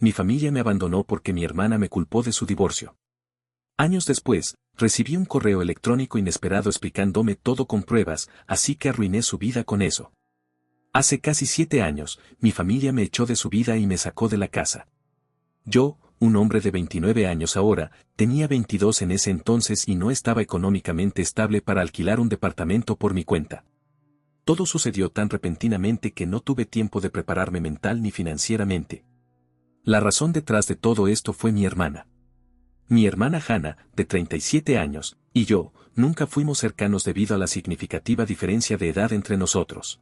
mi familia me abandonó porque mi hermana me culpó de su divorcio. Años después, recibí un correo electrónico inesperado explicándome todo con pruebas, así que arruiné su vida con eso. Hace casi 7 años, mi familia me echó de su vida y me sacó de la casa. Yo, un hombre de 29 años ahora, tenía 22 en ese entonces y no estaba económicamente estable para alquilar un departamento por mi cuenta. Todo sucedió tan repentinamente que no tuve tiempo de prepararme mental ni financieramente. La razón detrás de todo esto fue mi hermana. Mi hermana Hannah, de 37 años, y yo, nunca fuimos cercanos debido a la significativa diferencia de edad entre nosotros.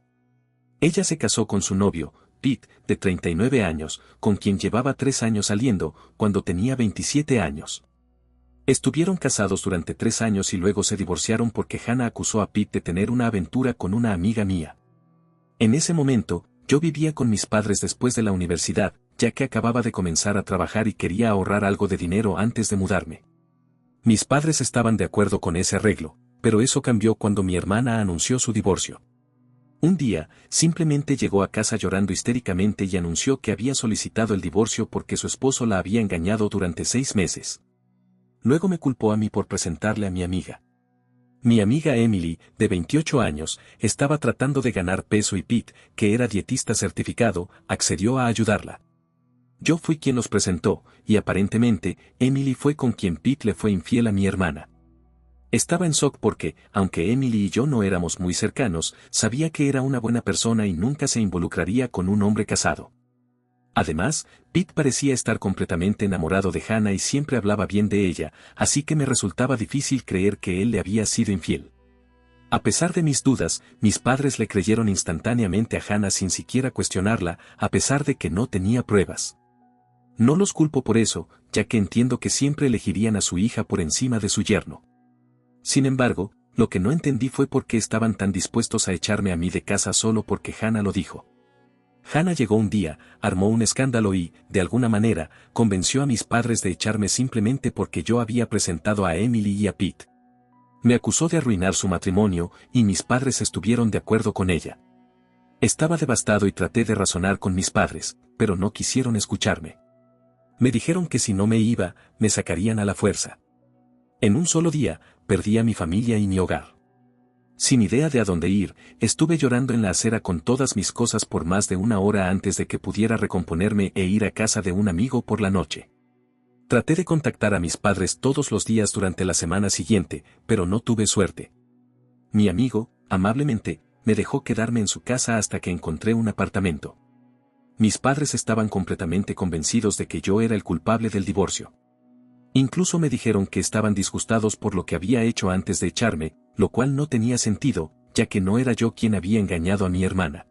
Ella se casó con su novio, Pete, de 39 años, con quien llevaba 3 años saliendo, cuando tenía 27 años. Estuvieron casados durante 3 años y luego se divorciaron porque Hannah acusó a Pete de tener una aventura con una amiga mía. En ese momento, yo vivía con mis padres después de la universidad, ya que acababa de comenzar a trabajar y quería ahorrar algo de dinero antes de mudarme. Mis padres estaban de acuerdo con ese arreglo, pero eso cambió cuando mi hermana anunció su divorcio. Un día, simplemente llegó a casa llorando histéricamente y anunció que había solicitado el divorcio porque su esposo la había engañado durante 6 meses. Luego me culpó a mí por presentarle a mi amiga. Mi amiga Emily, de 28 años, estaba tratando de ganar peso y Pete, que era dietista certificado, accedió a ayudarla. Yo fui quien los presentó, y aparentemente, Emily fue con quien Pete le fue infiel a mi hermana. Estaba en shock porque, aunque Emily y yo no éramos muy cercanos, sabía que era una buena persona y nunca se involucraría con un hombre casado. Además, Pete parecía estar completamente enamorado de Hannah y siempre hablaba bien de ella, así que me resultaba difícil creer que él le había sido infiel. A pesar de mis dudas, mis padres le creyeron instantáneamente a Hannah sin siquiera cuestionarla, a pesar de que no tenía pruebas. No los culpo por eso, ya que entiendo que siempre elegirían a su hija por encima de su yerno. Sin embargo, lo que no entendí fue por qué estaban tan dispuestos a echarme a mí de casa solo porque Hannah lo dijo. Hannah llegó un día, armó un escándalo y, de alguna manera, convenció a mis padres de echarme simplemente porque yo había presentado a Emily y a Pete. Me acusó de arruinar su matrimonio, y mis padres estuvieron de acuerdo con ella. Estaba devastado y traté de razonar con mis padres, pero no quisieron escucharme. Me dijeron que si no me iba, me sacarían a la fuerza. En un solo día, perdí a mi familia y mi hogar. Sin idea de a dónde ir, estuve llorando en la acera con todas mis cosas por más de 1 hora antes de que pudiera recomponerme e ir a casa de un amigo por la noche. Traté de contactar a mis padres todos los días durante la semana siguiente, pero no tuve suerte. Mi amigo, amablemente, me dejó quedarme en su casa hasta que encontré un apartamento. Mis padres estaban completamente convencidos de que yo era el culpable del divorcio. Incluso me dijeron que estaban disgustados por lo que había hecho antes de echarme, lo cual no tenía sentido, ya que no era yo quien había engañado a mi hermana.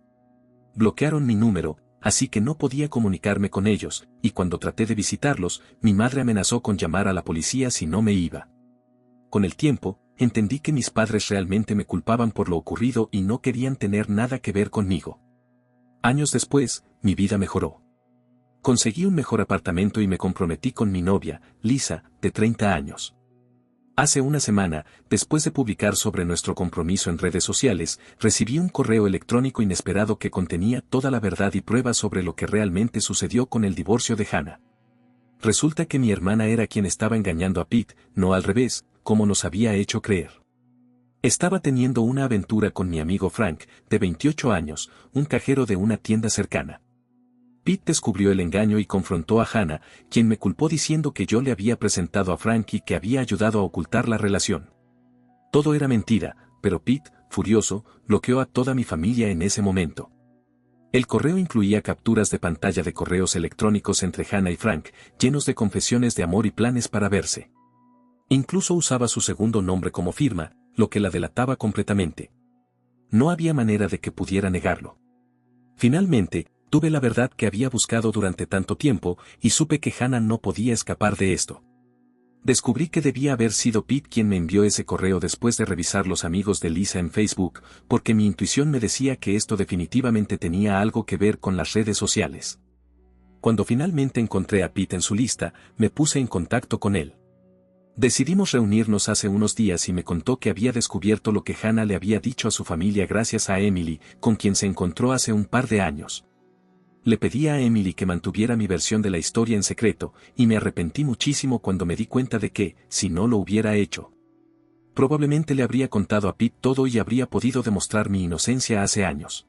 Bloquearon mi número, así que no podía comunicarme con ellos, y cuando traté de visitarlos, mi madre amenazó con llamar a la policía si no me iba. Con el tiempo, entendí que mis padres realmente me culpaban por lo ocurrido y no querían tener nada que ver conmigo. Años después, mi vida mejoró. Conseguí un mejor apartamento y me comprometí con mi novia, Lisa, de 30 años. Hace una semana, después de publicar sobre nuestro compromiso en redes sociales, recibí un correo electrónico inesperado que contenía toda la verdad y pruebas sobre lo que realmente sucedió con el divorcio de Hannah. Resulta que mi hermana era quien estaba engañando a Pete, no al revés, como nos había hecho creer. Estaba teniendo una aventura con mi amigo Frank, de 28 años, un cajero de una tienda cercana. Pete descubrió el engaño y confrontó a Hannah, quien me culpó diciendo que yo le había presentado a Frank y que había ayudado a ocultar la relación. Todo era mentira, pero Pete, furioso, bloqueó a toda mi familia en ese momento. El correo incluía capturas de pantalla de correos electrónicos entre Hannah y Frank, llenos de confesiones de amor y planes para verse. Incluso usaba su segundo nombre como firma, lo que la delataba completamente. No había manera de que pudiera negarlo. Finalmente, tuve la verdad que había buscado durante tanto tiempo, y supe que Hannah no podía escapar de esto. Descubrí que debía haber sido Pete quien me envió ese correo después de revisar los amigos de Lisa en Facebook, porque mi intuición me decía que esto definitivamente tenía algo que ver con las redes sociales. Cuando finalmente encontré a Pete en su lista, me puse en contacto con él. Decidimos reunirnos hace unos días y me contó que había descubierto lo que Hannah le había dicho a su familia gracias a Emily, con quien se encontró hace un par de años. Le pedí a Emily que mantuviera mi versión de la historia en secreto, y me arrepentí muchísimo cuando me di cuenta de que, si no lo hubiera hecho, probablemente le habría contado a Pete todo y habría podido demostrar mi inocencia hace años.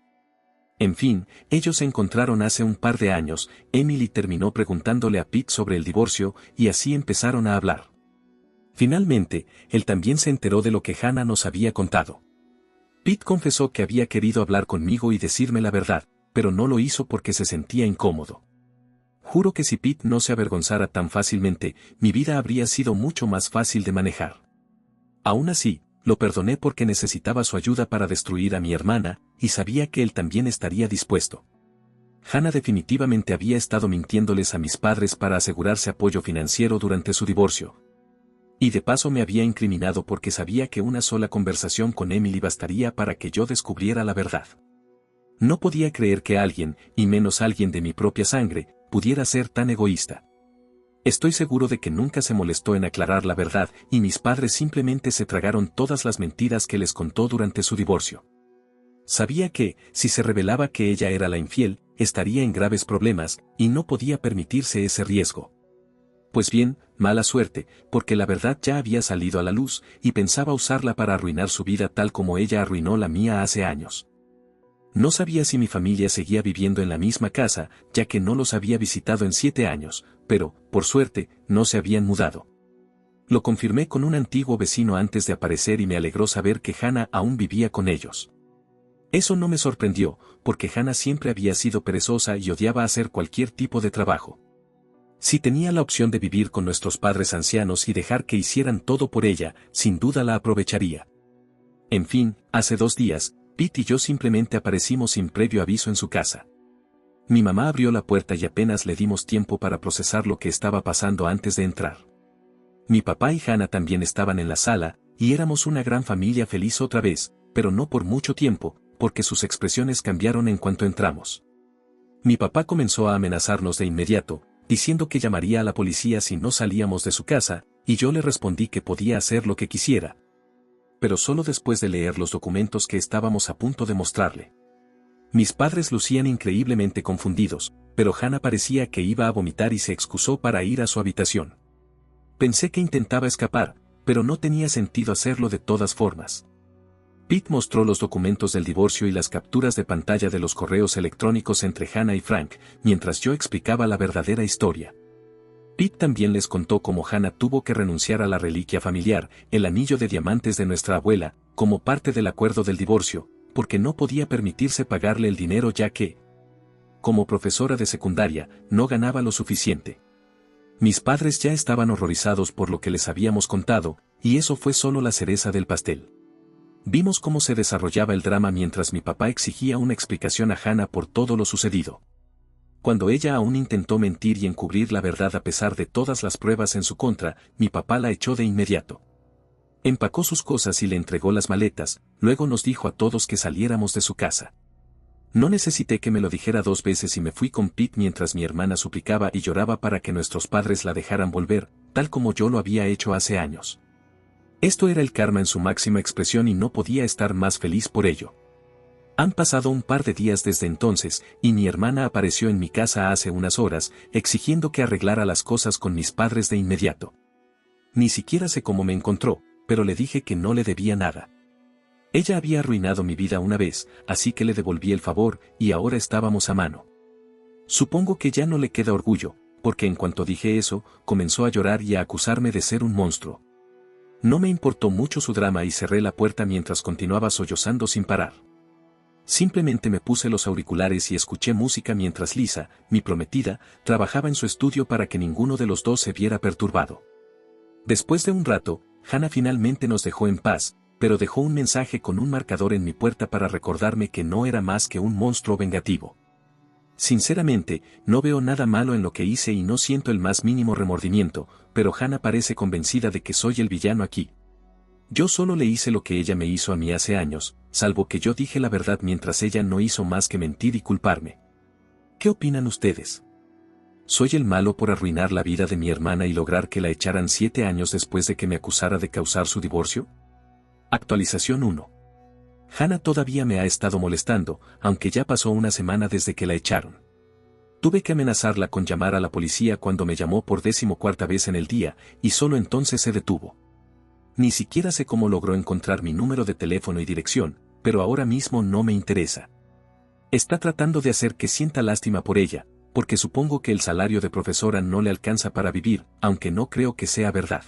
En fin, ellos se encontraron hace un par de años. Emily terminó preguntándole a Pete sobre el divorcio, y así empezaron a hablar. Finalmente, él también se enteró de lo que Hannah nos había contado. Pete confesó que había querido hablar conmigo y decirme la verdad, pero no lo hizo porque se sentía incómodo. Juro que si Pete no se avergonzara tan fácilmente, mi vida habría sido mucho más fácil de manejar. Aún así, lo perdoné porque necesitaba su ayuda para destruir a mi hermana, y sabía que él también estaría dispuesto. Hannah definitivamente había estado mintiéndoles a mis padres para asegurarse apoyo financiero durante su divorcio. Y de paso me había incriminado porque sabía que una sola conversación con Emily bastaría para que yo descubriera la verdad. No podía creer que alguien, y menos alguien de mi propia sangre, pudiera ser tan egoísta. Estoy seguro de que nunca se molestó en aclarar la verdad, y mis padres simplemente se tragaron todas las mentiras que les contó durante su divorcio. Sabía que, si se revelaba que ella era la infiel, estaría en graves problemas, y no podía permitirse ese riesgo. Pues bien, mala suerte, porque la verdad ya había salido a la luz, y pensaba usarla para arruinar su vida tal como ella arruinó la mía hace años. No sabía si mi familia seguía viviendo en la misma casa, ya que no los había visitado en 7 años, pero, por suerte, no se habían mudado. Lo confirmé con un antiguo vecino antes de aparecer y me alegró saber que Hannah aún vivía con ellos. Eso no me sorprendió, porque Hannah siempre había sido perezosa y odiaba hacer cualquier tipo de trabajo. Si tenía la opción de vivir con nuestros padres ancianos y dejar que hicieran todo por ella, sin duda la aprovecharía. En fin, hace 2 días, Pete y yo simplemente aparecimos sin previo aviso en su casa. Mi mamá abrió la puerta y apenas le dimos tiempo para procesar lo que estaba pasando antes de entrar. Mi papá y Hannah también estaban en la sala, y éramos una gran familia feliz otra vez, pero no por mucho tiempo, porque sus expresiones cambiaron en cuanto entramos. Mi papá comenzó a amenazarnos de inmediato, diciendo que llamaría a la policía si no salíamos de su casa, y yo le respondí que podía hacer lo que quisiera. Pero solo después de leer los documentos que estábamos a punto de mostrarle. Mis padres lucían increíblemente confundidos, pero Hannah parecía que iba a vomitar y se excusó para ir a su habitación. Pensé que intentaba escapar, pero no tenía sentido hacerlo de todas formas. Pete mostró los documentos del divorcio y las capturas de pantalla de los correos electrónicos entre Hannah y Frank, mientras yo explicaba la verdadera historia. Pete también les contó cómo Hannah tuvo que renunciar a la reliquia familiar, el anillo de diamantes de nuestra abuela, como parte del acuerdo del divorcio, porque no podía permitirse pagarle el dinero ya que, como profesora de secundaria, no ganaba lo suficiente. Mis padres ya estaban horrorizados por lo que les habíamos contado, y eso fue solo la cereza del pastel. Vimos cómo se desarrollaba el drama mientras mi papá exigía una explicación a Hannah por todo lo sucedido. Cuando ella aún intentó mentir y encubrir la verdad a pesar de todas las pruebas en su contra, mi papá la echó de inmediato. Empacó sus cosas y le entregó las maletas, luego nos dijo a todos que saliéramos de su casa. No necesité que me lo dijera 2 veces y me fui con Pete mientras mi hermana suplicaba y lloraba para que nuestros padres la dejaran volver, tal como yo lo había hecho hace años. Esto era el karma en su máxima expresión y no podía estar más feliz por ello. Han pasado un par de días desde entonces, y mi hermana apareció en mi casa hace unas horas, exigiendo que arreglara las cosas con mis padres de inmediato. Ni siquiera sé cómo me encontró, pero le dije que no le debía nada. Ella había arruinado mi vida una vez, así que le devolví el favor, y ahora estábamos a mano. Supongo que ya no le queda orgullo, porque en cuanto dije eso, comenzó a llorar y a acusarme de ser un monstruo. No me importó mucho su drama y cerré la puerta mientras continuaba sollozando sin parar. Simplemente me puse los auriculares y escuché música mientras Lisa, mi prometida, trabajaba en su estudio para que ninguno de los dos se viera perturbado. Después de un rato, Hannah finalmente nos dejó en paz, pero dejó un mensaje con un marcador en mi puerta para recordarme que no era más que un monstruo vengativo. Sinceramente, no veo nada malo en lo que hice y no siento el más mínimo remordimiento, pero Hannah parece convencida de que soy el villano aquí. Yo solo le hice lo que ella me hizo a mí hace años, salvo que yo dije la verdad mientras ella no hizo más que mentir y culparme. ¿Qué opinan ustedes? ¿Soy el malo por arruinar la vida de mi hermana y lograr que la echaran 7 años después de que me acusara de causar su divorcio? Actualización 1. Hannah todavía me ha estado molestando, aunque ya pasó una semana desde que la echaron. Tuve que amenazarla con llamar a la policía cuando me llamó por 14ª vez en el día, y solo entonces se detuvo. Ni siquiera sé cómo logró encontrar mi número de teléfono y dirección, pero ahora mismo no me interesa. Está tratando de hacer que sienta lástima por ella, porque supongo que el salario de profesora no le alcanza para vivir, aunque no creo que sea verdad.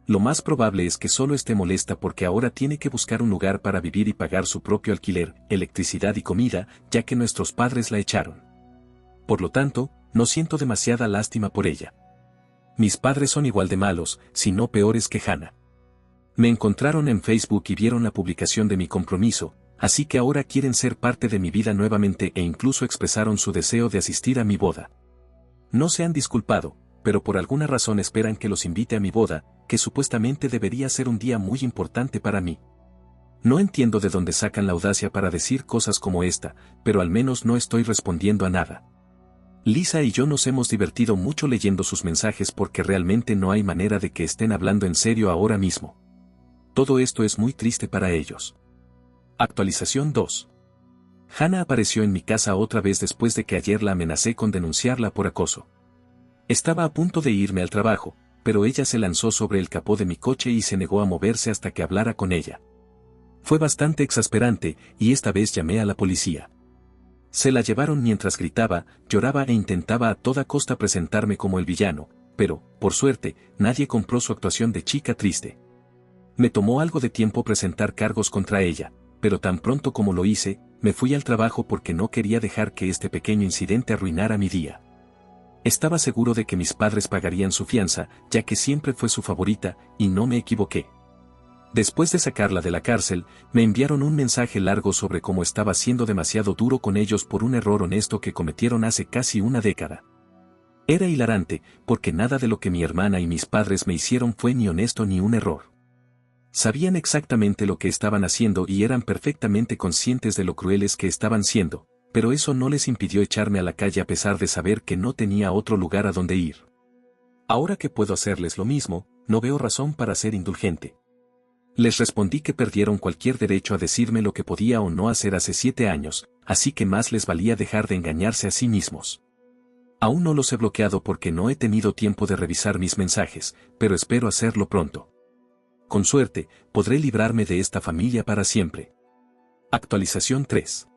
Lo más probable es que solo esté molesta porque ahora tiene que buscar un lugar para vivir y pagar su propio alquiler, electricidad y comida, ya que nuestros padres la echaron. Por lo tanto, no siento demasiada lástima por ella. Mis padres son igual de malos, si no peores que Hannah. Me encontraron en Facebook y vieron la publicación de mi compromiso, así que ahora quieren ser parte de mi vida nuevamente e incluso expresaron su deseo de asistir a mi boda. No se han disculpado, pero por alguna razón esperan que los invite a mi boda, que supuestamente debería ser un día muy importante para mí. No entiendo de dónde sacan la audacia para decir cosas como esta, pero al menos no estoy respondiendo a nada. Lisa y yo nos hemos divertido mucho leyendo sus mensajes porque realmente no hay manera de que estén hablando en serio ahora mismo. Todo esto es muy triste para ellos. Actualización 2. Hannah apareció en mi casa otra vez después de que ayer la amenacé con denunciarla por acoso. Estaba a punto de irme al trabajo, pero ella se lanzó sobre el capó de mi coche y se negó a moverse hasta que hablara con ella. Fue bastante exasperante, y esta vez llamé a la policía. Se la llevaron mientras gritaba, lloraba e intentaba a toda costa presentarme como el villano, pero, por suerte, nadie compró su actuación de chica triste. Me tomó algo de tiempo presentar cargos contra ella, pero tan pronto como lo hice, me fui al trabajo porque no quería dejar que este pequeño incidente arruinara mi día. Estaba seguro de que mis padres pagarían su fianza, ya que siempre fue su favorita, y no me equivoqué. Después de sacarla de la cárcel, me enviaron un mensaje largo sobre cómo estaba siendo demasiado duro con ellos por un error honesto que cometieron hace casi una década. Era hilarante, porque nada de lo que mi hermana y mis padres me hicieron fue ni honesto ni un error. Sabían exactamente lo que estaban haciendo y eran perfectamente conscientes de lo crueles que estaban siendo, pero eso no les impidió echarme a la calle a pesar de saber que no tenía otro lugar a donde ir. Ahora que puedo hacerles lo mismo, no veo razón para ser indulgente. Les respondí que perdieron cualquier derecho a decirme lo que podía o no hacer hace 7 años, así que más les valía dejar de engañarse a sí mismos. Aún no los he bloqueado porque no he tenido tiempo de revisar mis mensajes, pero espero hacerlo pronto. Con suerte, podré librarme de esta familia para siempre. Actualización 3.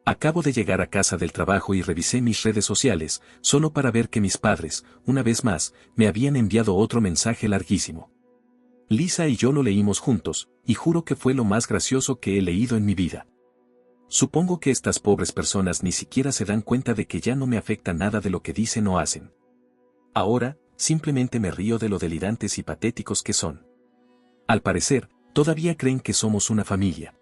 Acabo de llegar a casa del trabajo y revisé mis redes sociales, solo para ver que mis padres, una vez más, me habían enviado otro mensaje larguísimo. Lisa y yo lo leímos juntos, y juro que fue lo más gracioso que he leído en mi vida. Supongo que estas pobres personas ni siquiera se dan cuenta de que ya no me afecta nada de lo que dicen o hacen. Ahora, simplemente me río de lo delirantes y patéticos que son. Al parecer, todavía creen que somos una familia.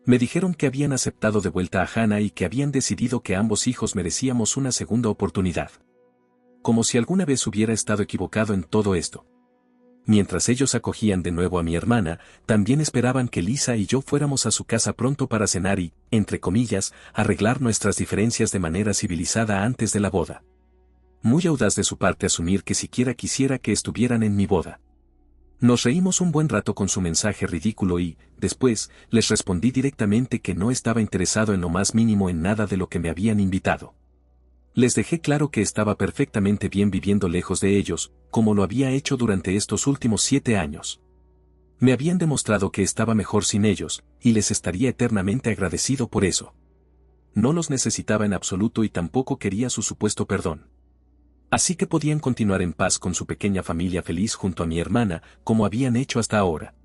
Me dijeron que habían aceptado de vuelta a Hannah y que habían decidido que ambos hijos merecíamos una segunda oportunidad. Como si alguna vez hubiera estado equivocado en todo esto. Mientras ellos acogían de nuevo a mi hermana, también esperaban que Lisa y yo fuéramos a su casa pronto para cenar y, entre comillas, arreglar nuestras diferencias de manera civilizada antes de la boda. Muy audaz de su parte asumir que siquiera quisiera que estuvieran en mi boda. Nos reímos un buen rato con su mensaje ridículo y, después, les respondí directamente que no estaba interesado en lo más mínimo en nada de lo que me habían invitado. Les dejé claro que estaba perfectamente bien viviendo lejos de ellos, como lo había hecho durante estos últimos 7 años. Me habían demostrado que estaba mejor sin ellos, y les estaría eternamente agradecido por eso. No los necesitaba en absoluto y tampoco quería su supuesto perdón. Así que podían continuar en paz con su pequeña familia feliz junto a mi hermana, como habían hecho hasta ahora.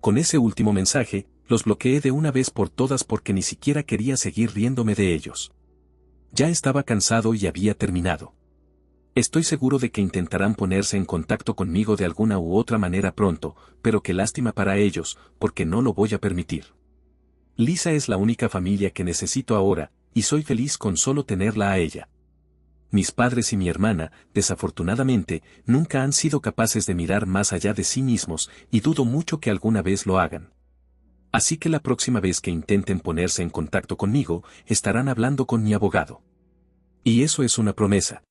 Con ese último mensaje, los bloqueé de una vez por todas porque ni siquiera quería seguir riéndome de ellos. Ya estaba cansado y había terminado. Estoy seguro de que intentarán ponerse en contacto conmigo de alguna u otra manera pronto, pero qué lástima para ellos, porque no lo voy a permitir. Lisa es la única familia que necesito ahora, y soy feliz con solo tenerla a ella. Mis padres y mi hermana, desafortunadamente, nunca han sido capaces de mirar más allá de sí mismos, y dudo mucho que alguna vez lo hagan. Así que la próxima vez que intenten ponerse en contacto conmigo, estarán hablando con mi abogado. Y eso es una promesa.